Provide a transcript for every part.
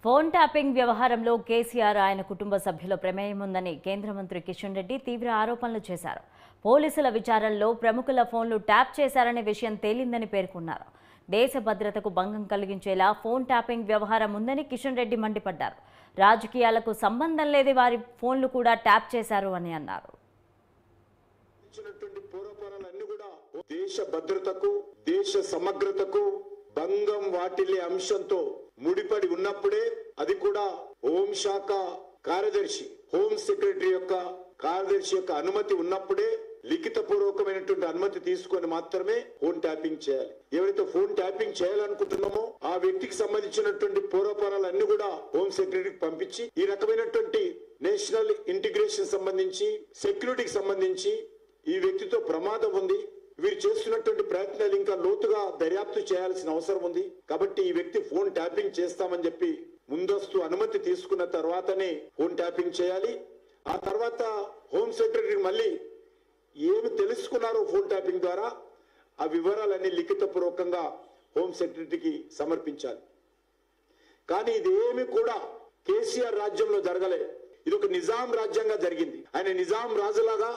Phone tapping వ్యవహారంలో కేసీఆర్ ఆయన కుటుంబ సభ్యుల ప్రమేయం ఉందని కేంద్ర మంత్రి కిషన్ రెడ్డి తీవ్ర ఆరోపణలు చేశారు. పోలీసుల విచారణలో ప్రముఖుల ఫోన్లు ట్యాప్ చేశారనే విషయం తేలిందని పేర్కొన్నారు. దేశ భద్రతకు భంగం కలిగించేలా ఫోన్ ట్యాపింగ్ వ్యవహారం ఉందని కిషన్ రెడ్డి మండిపడ్డారు. రాజకీయాలకు సంబంధం లేని వారి ఫోన్లు కూడా ట్యాప్ చేశారు అని అన్నారు. దేశ భద్రతకు దేశ సమగ్రతకు భంగం వాటిల్లే అంశంతో ముడిపడి ఉన్నప్పుడే, అది కూడా హోంశాఖ కార్యదర్శి హోం సెక్రటరీ యొక్క కార్యదర్శి యొక్క అనుమతి ఉన్నప్పుడే, లిఖిత పూర్వకమైనటువంటి అనుమతి తీసుకొని మాత్రమే ఫోన్ ట్యాపింగ్ చేయాలి. ఎవరైతే ఫోన్ ట్యాపింగ్ చేయాలనుకుంటున్నామో ఆ వ్యక్తికి సంబంధించినటువంటి పూర్వపరాలన్నీ కూడా హోం సెక్రటరీకి పంపించి, ఈ రకమైనటువంటి నేషనల్ ఇంటిగ్రేషన్ సంబంధించి, సెక్యూరిటీకి సంబంధించి ఈ వ్యక్తితో ప్రమాదం ఉంది, వీరు చేస్తున్నటువంటి ప్రయత్నాలు ఇంకా లోతుగా దర్యాప్తు చేయాల్సిన అవసరం ఉంది, కాబట్టి ఈ వ్యక్తి ఫోన్ ట్యాపింగ్ చేస్తామని చెప్పి ముందస్తు అనుమతి తీసుకున్న తర్వాతనే ఫోన్ ట్యాపింగ్ చేయాలి. ఆ తర్వాత హోం సెక్రటరీ మళ్ళీ ఏమి తెలుసుకున్నారో ఫోన్ ట్యాపింగ్ ద్వారా ఆ వివరాలన్నీ లిఖితపూర్వకంగా హోం సెక్రటరీకి సమర్పించాలి. కానీ ఇది ఏమి కూడా కేసీఆర్ రాజ్యంలో జరగలేదు. ఇది ఒక నిజాం రాజ్యంగా జరిగింది. ఆయన నిజాం రాజులాగా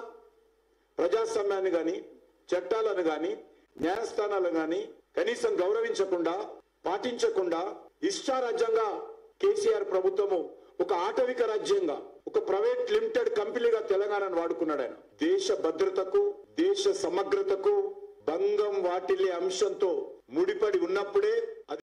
ప్రజాస్వామ్యాన్ని గాని, చట్టాలను గాని, న్యాయస్థానాలను గాని కనీసం గౌరవించకుండా, పాటించకుండా ఇష్టారాజ్యంగా కేసీఆర్ ప్రభుత్వము ఒక ఆటవిక రాజ్యంగా, ఒక ప్రైవేట్ లిమిటెడ్ కంపెనీగా తెలంగాణను వాడుకున్నాడు. ఆయన దేశ భద్రతకు దేశ సమగ్రతకు భంగం వాటిల్లే అంశంతో ముడిపడి ఉన్నప్పుడే,